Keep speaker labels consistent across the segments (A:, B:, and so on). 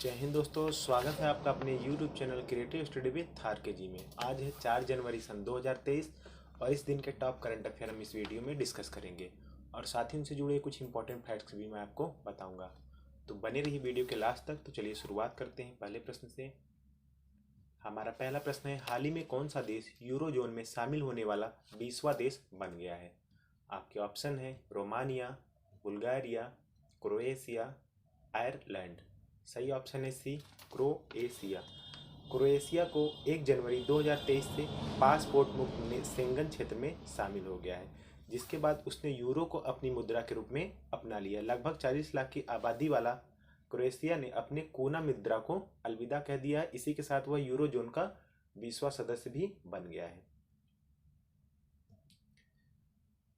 A: जय हिंद दोस्तों, स्वागत है आपका अपने YouTube channel creative study with Thar के जी में। आज है 4 जनवरी सन 2023 और इस दिन के टॉप करंट अफेयर हम इस वीडियो में डिस्कस करेंगे और साथ ही उनसे जुड़े कुछ इंपॉर्टेंट फैक्ट्स भी मैं आपको बताऊंगा। तो बने रहिए वीडियो के लास्ट तक। तो चलिए शुरुआत करते हैं पहले प्रश्न से। हमारा पहला प्रश्न है, हाल ही में कौन सा देश यूरो जोन में शामिल होने वाला 20वां देश बन गया है? आपके ऑप्शन है रोमानिया, बुल्गारिया, क्रोएशिया, आयरलैंड। सही ऑप्शन है सी, क्रोएशिया। क्रोएशिया को 1 जनवरी 2023 से पासपोर्ट मुक्त शेंगन क्षेत्र में शामिल हो गया है, जिसके बाद उसने यूरो को अपनी मुद्रा के रूप में अपना लिया। लगभग 40 लाख की आबादी वाला क्रोएशिया ने अपने कोना मुद्रा को अलविदा कह दिया है। इसी के साथ वह यूरो जोन का 20वां सदस्य भी बन गया है।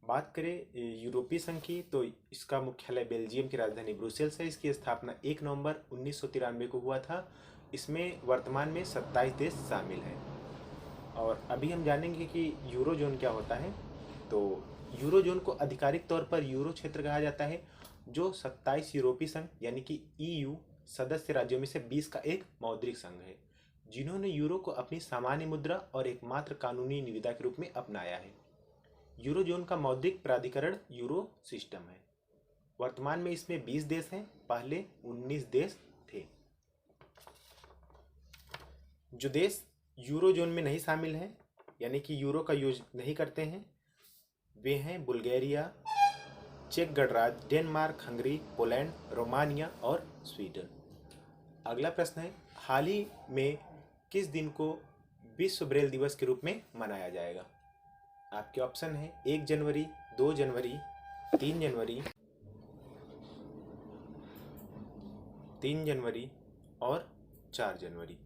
A: बात करें यूरोपीय संघ की, तो इसका मुख्यालय बेल्जियम की राजधानी ब्रुसेल्स है। इसकी स्थापना 1 नवंबर 1993 को हुआ था। इसमें वर्तमान में 27 देश शामिल हैं। और अभी हम जानेंगे कि यूरो जोन क्या होता है। तो यूरो जोन को आधिकारिक तौर पर यूरो क्षेत्र कहा जाता है, जो 27 यूरोपीय संघ यानी कि EU सदस्य राज्यों में से 20 का एक मौद्रिक संघ है, जिन्होंने यूरो को अपनी सामान्य मुद्रा और एकमात्र कानूनी निविदा के रूप में अपनाया है। यूरो जोन का मौद्रिक प्राधिकरण यूरो सिस्टम है। वर्तमान में इसमें 20 देश हैं, पहले 19 देश थे। जो देश यूरो जोन में नहीं शामिल हैं, यानी कि यूरो का यूज नहीं करते हैं, वे हैं बुल्गारिया, चेक गणराज्य, डेनमार्क, हंगरी, पोलैंड, रोमानिया और स्वीडन। अगला प्रश्न है, हाल ही में किस दिन को विश्व ब्रेल दिवस के रूप में मनाया जाएगा? आपके ऑप्शन है 1 जनवरी, 2 जनवरी, 3 जनवरी, 3 जनवरी और 4 जनवरी।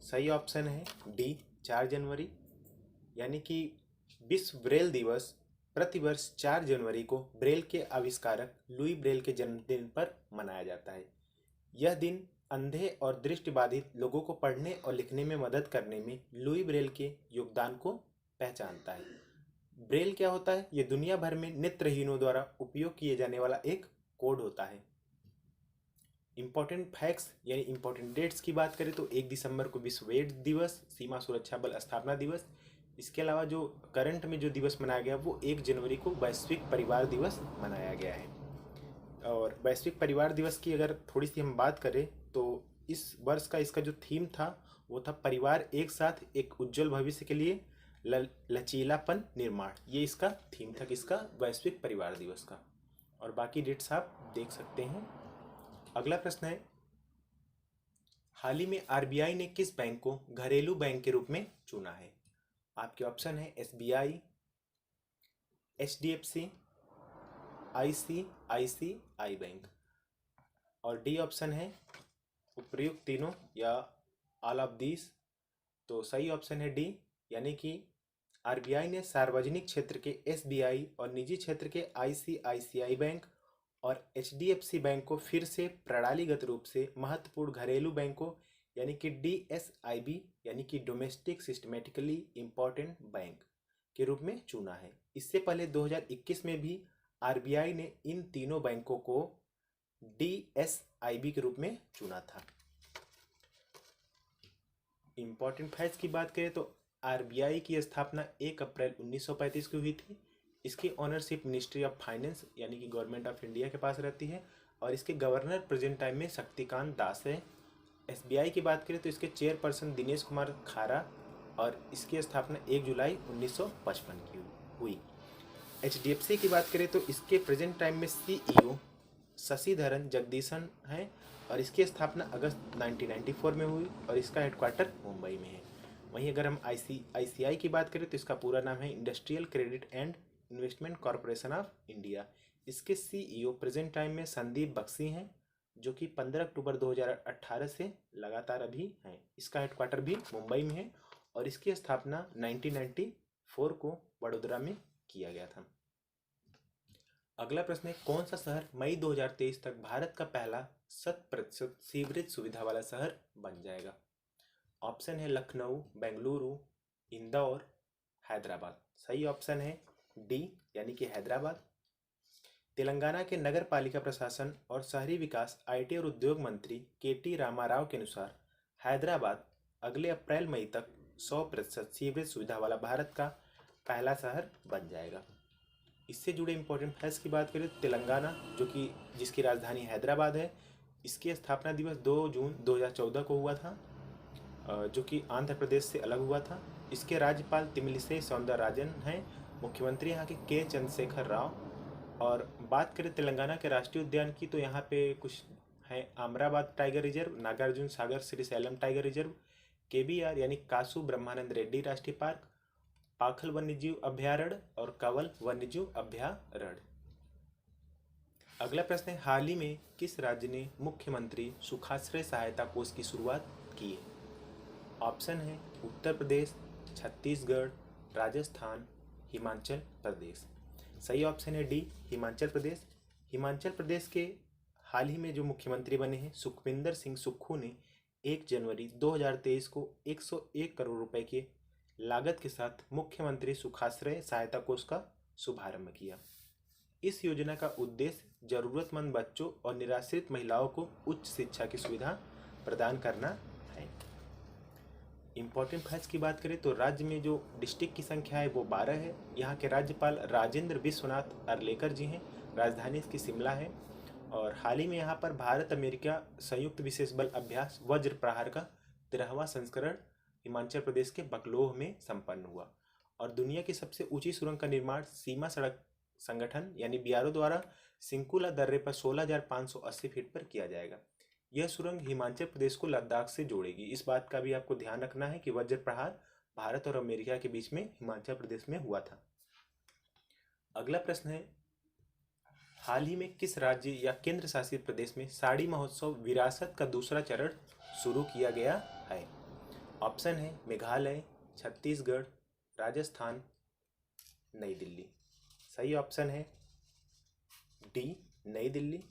A: सही ऑप्शन है डी, 4 जनवरी। यानी कि विश्व ब्रेल दिवस प्रतिवर्ष 4 जनवरी को ब्रेल के आविष्कारक लुई ब्रेल के जन्मदिन पर मनाया जाता है। यह दिन अंधे और दृष्टिबाधित लोगों को पढ़ने और लिखने में मदद करने में लुई ब्रेल के योगदान को पहचानता है। ब्रेल क्या होता है? यह दुनिया भर में नेत्रहीनों द्वारा उपयोग किए जाने वाला एक कोड होता है। इंपॉर्टेंट फैक्ट्स यानी इंपॉर्टेंट डेट्स की बात करें तो 1 दिसंबर को विश्व एड्स दिवस, सीमा सुरक्षा बल स्थापना दिवस। इसके अलावा जो करंट में जो दिवस मनाया गया वो 1 जनवरी को वैश्विक परिवार दिवस मनाया गया है। और वैश्विक परिवार दिवस की अगर थोड़ी सी हम बात करें तो इस वर्ष का इसका जो थीम था वो था परिवार एक साथ एक उज्जवल भविष्य के लिए लचीलापन निर्माण। ये इसका थीम था किसका? वैश्विक परिवार दिवस का। और बाकी डेट्स आप देख सकते हैं। अगला प्रश्न है, हाल ही में RBI ने किस बैंक को घरेलू बैंक के रूप में चुना है? आपके ऑप्शन है SBI, HDFC, ICICI बैंक और डी ऑप्शन है उपयुक्त तीनों या ऑल ऑफ दीज। तो सही ऑप्शन है डी, यानी कि RBI ने सार्वजनिक क्षेत्र के SBI और निजी क्षेत्र के ICICI बैंक और HDFC बैंक को फिर से प्रणालीगत रूप से महत्वपूर्ण घरेलू बैंकों यानी कि DSIB यानी कि डोमेस्टिक सिस्टमेटिकली इम्पोर्टेंट बैंक के रूप में चुना है। इससे पहले 2021 में भी RBI ने इन तीनों बैंकों को DSIB के रूप में चुना था। इम्पोर्टेंट फैक्ट्स की बात करें तो RBI की स्थापना 1 अप्रैल 1935 को हुई थी। इसकी ऑनरशिप मिनिस्ट्री ऑफ फाइनेंस यानी कि गवर्नमेंट ऑफ इंडिया के पास रहती है और इसके गवर्नर प्रेजेंट टाइम में शक्तिकांत दास है। SBI की बात करें तो इसके चेयरपर्सन दिनेश कुमार खारा और इसकी स्थापना 1 जुलाई 1955 की हुई। HDFC की बात करें तो इसके प्रेजेंट टाइम में CEO शशिधरन जगदीशन हैं और इसकी स्थापना अगस्त 1994 में हुई और इसका हेडक्वार्टर मुंबई में है। वहीं अगर हम ICICI की बात करें तो इसका पूरा नाम है industrial credit and investment corporation of India. इसके CEO प्रेजेंट टाइम में संदीप बख्शी हैं, जो कि 15 अक्टूबर 2018 से लगातार अभी हैं। इसका हेडक्वार्टर भी मुंबई में है और इसकी स्थापना 1994 को वडोदरा में किया गया था। अगला प्रश्न है, कौन सा शहर मई 2023 तक भारत का पहला 100% सीवरेज सुविधा वाला शहर बन जाएगा? ऑप्शन है लखनऊ, बेंगलुरु, इंदौर, हैदराबाद। सही ऑप्शन है डी, यानी कि हैदराबाद। तेलंगाना के नगर पालिका प्रशासन और शहरी विकास आईटी और उद्योग मंत्री केटी रामाराव के अनुसार हैदराबाद अगले अप्रैल मई तक 100% सीवरेज सुविधा वाला भारत का पहला शहर बन जाएगा। इससे जुड़े इंपॉर्टेंट फैक्ट्स की बात करें तो तेलंगाना जो कि जिसकी राजधानी हैदराबाद है, इसकी स्थापना दिवस 2 जून 2014 को हुआ था, जो कि आंध्र प्रदेश से अलग हुआ था। इसके राज्यपाल तमिलिसई सौंदरराजन हैं, मुख्यमंत्री यहाँ के चंद्रशेखर राव। और बात करें तेलंगाना के राष्ट्रीय उद्यान की तो यहाँ पे कुछ हैं: Amrabad tiger reserve, Nagarjuna Sagar Srisailam tiger reserve, KBr यानी कासु ब्रह्मानंद रेड्डी राष्ट्रीय पार्क, पाखल वन्यजीव अभ्यारण्य और कंवल वन्यजीव अभ्यारण्य। अगला प्रश्न है, हाल ही में किस राज्य ने मुख्यमंत्री सुखाश्रय सहायता कोष की शुरुआत की है? ऑप्शन है उत्तर प्रदेश, छत्तीसगढ़, राजस्थान, हिमाचल प्रदेश। सही ऑप्शन है डी, हिमाचल प्रदेश। हिमाचल प्रदेश के हाल ही में जो मुख्यमंत्री बने हैं सुखविंदर सिंह सुक्खू ने 1 जनवरी 2023 को 101 करोड़ रुपए के लागत के साथ मुख्यमंत्री सुखाश्रय सहायता कोष का शुभारंभ किया। इस योजना का उद्देश्य जरूरतमंद बच्चों और निराश्रित महिलाओं को उच्च शिक्षा की सुविधा प्रदान करना है। इम्पोर्टेंट फैक्ट्स की बात करें तो राज्य में जो डिस्ट्रिक्ट की संख्या है वो 12 है। यहाँ के राज्यपाल राजेंद्र विश्वनाथ अर्लेकर जी हैं, राजधानी इसकी शिमला है। और हाल ही में यहाँ पर भारत अमेरिका संयुक्त विशेष बल अभ्यास वज्र प्रहार का 13वां संस्करण हिमाचल प्रदेश के बकलोह में संपन्न हुआ। और दुनिया की सबसे ऊंची सुरंग का निर्माण सीमा सड़क संगठन यानी बीआरओ द्वारा सिंकुला दर्रे पर 16,580 फीट पर किया जाएगा। यह सुरंग हिमाचल प्रदेश को लद्दाख से जोड़ेगी। इस बात का भी आपको ध्यान रखना है कि वज्र प्रहार भारत और अमेरिका के बीच में हिमाचल प्रदेश में हुआ था। अगला प्रश्न है, हाल ही में किस राज्य या केंद्र शासित प्रदेश में साड़ी महोत्सव विरासत का दूसरा चरण शुरू किया गया है? ऑप्शन है मेघालय, छत्तीसगढ़, राजस्थान, नई दिल्ली। सही ऑप्शन है डी, नई दिल्ली।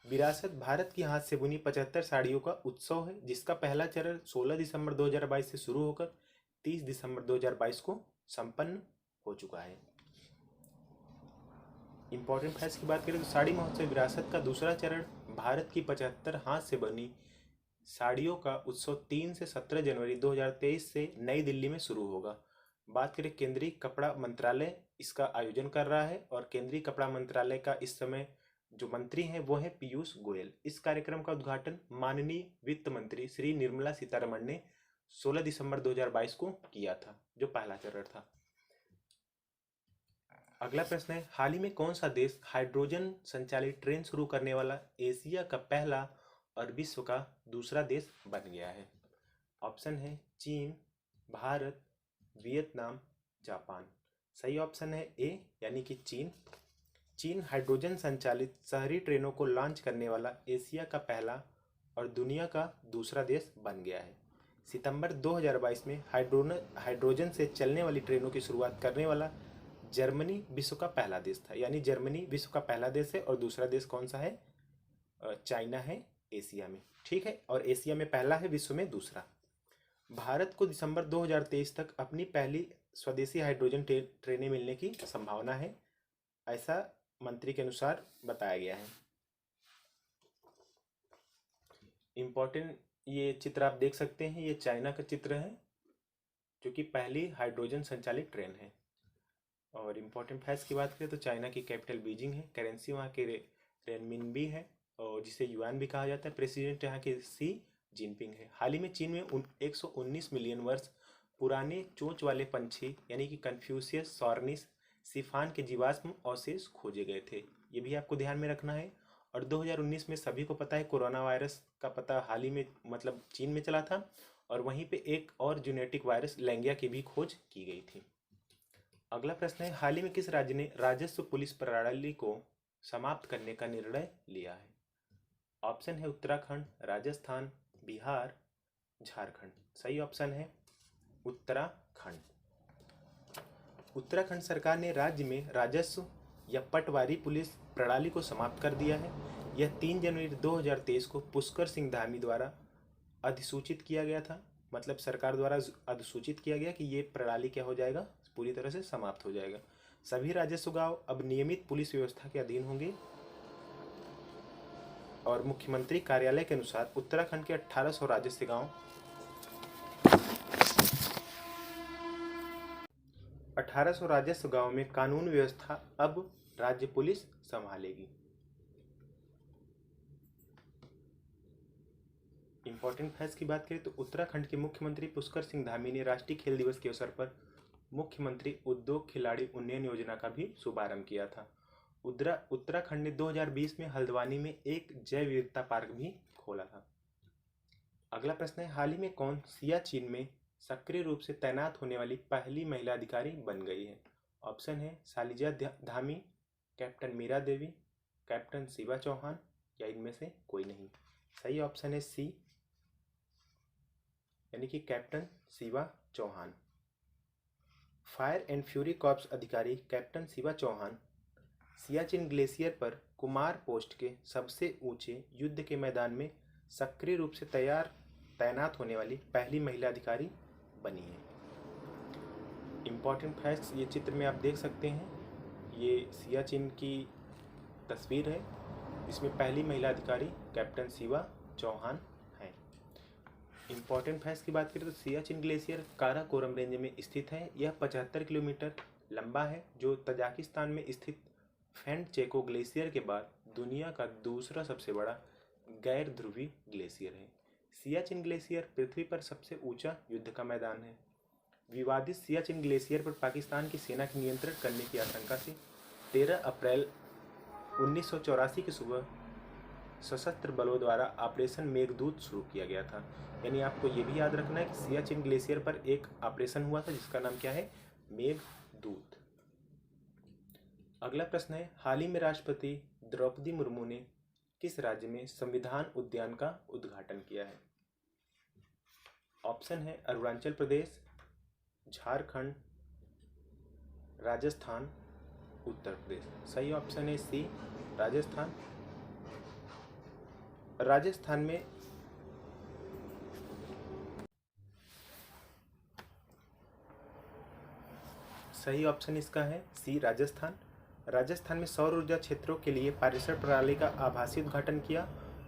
A: विरासत भारत की हाथ से बुनी 75 साड़ियों का उत्सव है, जिसका पहला चरण 16 दिसंबर 2022 से शुरू होकर 30 दिसंबर 2022 को संपन्न हो चुका है। इंपॉर्टेंट फैक्ट्स की बात करें तो साड़ी महोत्सव विरासत का दूसरा चरण भारत की 75 हाथ से बनी साड़ियों का उत्सव 3 से 17 जनवरी 2023 से नई दिल्ली में शुरू होगा। बात करें केंद्रीय कपड़ा मंत्रालय इसका आयोजन कर रहा है और केंद्रीय कपड़ा मंत्रालय का इस समय जो मंत्री हैं वो है पीयूष गोयल। इस कार्यक्रम का उद्घाटन माननीय वित्त मंत्री श्री निर्मला सीतारमण ने 16 दिसंबर 2022 को किया था, जो पहला चरण था। अगला प्रश्न है, हाल ही में कौन सा देश हाइड्रोजन संचालित ट्रेन शुरू करने वाला एशिया का पहला और विश्व का दूसरा देश बन गया है? ऑप्शन है चीन, भारत, वियतनाम, जापान। सही ऑप्शन है ए यानी कि चीन। चीन हाइड्रोजन संचालित शहरी ट्रेनों को लॉन्च करने वाला एशिया का पहला और दुनिया का दूसरा देश बन गया है। सितंबर 2022 में हाइड्रोजन से चलने वाली ट्रेनों की शुरुआत करने वाला जर्मनी विश्व का पहला देश था। यानी जर्मनी विश्व का पहला देश है और दूसरा देश कौन सा है? चाइना है एशिया में। ठीक है, और एशिया में पहला है, विश्व में दूसरा। भारत को दिसंबर 2023 तक अपनी पहली स्वदेशी हाइड्रोजन ट्रेनें मिलने की संभावना है, ऐसा मंत्री के अनुसार बताया गया है। इम्पोर्टेंट ये चित्र आप देख सकते हैं, ये चाइना का चित्र है जो कि पहली हाइड्रोजन संचालित ट्रेन है। और इम्पोर्टेंट फैक्ट्स की बात करें तो चाइना की कैपिटल बीजिंग है, करेंसी वहाँ के रेनमिनबी है और जिसे युआन भी कहा जाता है। प्रेसिडेंट यहाँ के सी जिनपिंग है। हाल ही में चीन में 119 मिलियन वर्ष पुराने चोंच वाले पंछी यानी कि कन्फ्यूशियस सॉर्निस सिफान के जीवाश्म अवशेष खोजे गए थे, ये भी आपको ध्यान में रखना है। और 2019 में सभी को पता है कोरोना वायरस का पता हाल ही में मतलब चीन में चला था और वहीं पे एक और जेनेटिक वायरस लैंगिया की भी खोज की गई थी। अगला प्रश्न है, हाल ही में किस राज्य ने राजस्व पुलिस प्रणाली को समाप्त करने का निर्णय लिया है? ऑप्शन है उत्तराखंड, राजस्थान, बिहार, झारखंड। सही ऑप्शन है उत्तराखंड। उत्तराखंड सरकार ने राज्य में राजस्व या पटवारी पुलिस प्रणाली को समाप्त कर दिया है। यह 3 जनवरी 2023 को पुष्कर सिंह धामी द्वारा अधिसूचित किया गया था, मतलब सरकार द्वारा अधिसूचित किया गया कि ये प्रणाली क्या हो जाएगा, पूरी तरह से समाप्त हो जाएगा। सभी राजस्व गांव अब नियमित पुलिस व्यवस्था के अधीन होंगे। और मुख्यमंत्री कार्यालय के अनुसार उत्तराखंड के 1800 राजस्व गांव 1800 राजस्व गांव में कानून व्यवस्था अब राज्य पुलिस संभालेगी। इंपॉर्टेंट फैक्ट्स की बात करें तो उत्तराखंड के मुख्यमंत्री पुष्कर सिंह धामी ने राष्ट्रीय खेल दिवस के अवसर पर मुख्यमंत्री उद्योग खिलाड़ी उन्नयन योजना का भी शुभारंभ किया था। उत्तराखंड ने 2020 में हल्द्वानी में एक जैव विविधता पार्क भी खोला था। अगला प्रश्न है, हाल ही में कौन सियाचिन में सक्रिय रूप से तैनात होने वाली पहली महिला अधिकारी बन गई है? ऑप्शन है शालिजा धामी, कैप्टन मीरा देवी, कैप्टन शिवा चौहान या इनमें से कोई नहीं। सही ऑप्शन है सी, यानी कि captain Shiva Chauhan. Fire and fury corps अधिकारी कैप्टन शिवा चौहान सियाचिन ग्लेशियर पर कुमार पोस्ट के सबसे ऊंचे युद्ध के मैदान में सक्रिय रूप से तैनात होने वाली पहली महिला अधिकारी बनी है। इम्पॉर्टेंट फैक्ट्स ये चित्र में आप देख सकते हैं, ये सियाचिन की तस्वीर है। इसमें पहली महिला अधिकारी कैप्टन शिवा चौहान हैं। इम्पॉर्टेंट फैक्ट्स की बात करें तो सियाचिन ग्लेशियर काराकोरम रेंज में स्थित है। यह 75 किलोमीटर लंबा है, जो तजाकिस्तान में स्थित फेंड चेको ग्लेशियर के बाद दुनिया का दूसरा सबसे बड़ा गैर ध्रुवीय ग्लेशियर है। सियाचिन ग्लेशियर पृथ्वी पर सबसे ऊंचा युद्ध का मैदान है। विवादित सियाचिन ग्लेशियर पर पाकिस्तान की सेना के नियंत्रण करने की आशंका से 13 अप्रैल 1984 की सुबह सशस्त्र बलों द्वारा ऑपरेशन मेघदूत शुरू किया गया था। यानी आपको ये भी याद रखना है कि सियाचिन ग्लेशियर पर एक ऑपरेशन हुआ था जिसका नाम क्या है? मेघदूत। अगला प्रश्न है, हाल ही में राष्ट्रपति द्रौपदी मुर्मू ने किस राज्य में संविधान उद्यान का उद्घाटन किया है? ऑप्शन है अरुणाचल प्रदेश, झारखंड, राजस्थान, उत्तर प्रदेश। सही ऑप्शन है सी, राजस्थान। राजस्थान में सही ऑप्शन इसका है सी, राजस्थान। राजस्थान में सौर ऊर्जा क्षेत्रों के लिए पारिश्रम प्रणाली का आभासी उद्घाटन किया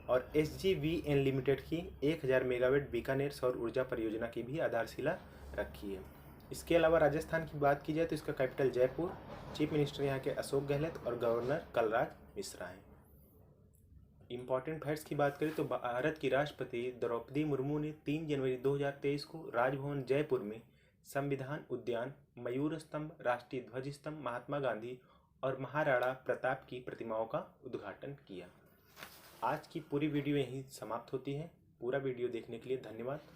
A: और SGVN लिमिटेड की 1000 मेगावाट बीकानेर सौर ऊर्जा परियोजना की भी आधारशिला रखी है। इसके अलावा राजस्थान की बात की जाए तो इसका कैपिटल जयपुर, चीफ मिनिस्टर यहाँ के अशोक गहलोत और गवर्नर कलराज मिश्रा हैं। इम्पॉर्टेंट फैक्ट्स की बात करें तो भारत की राष्ट्रपति द्रौपदी मुर्मू ने 3 जनवरी 2023 को राजभवन जयपुर में संविधान उद्यान, मयूर स्तंभ, राष्ट्रीय ध्वज स्तंभ, महात्मा गांधी और महाराणा प्रताप की प्रतिमाओं का उद्घाटन किया। आज की पूरी वीडियो यहीं समाप्त होती है। पूरा वीडियो देखने के लिए धन्यवाद।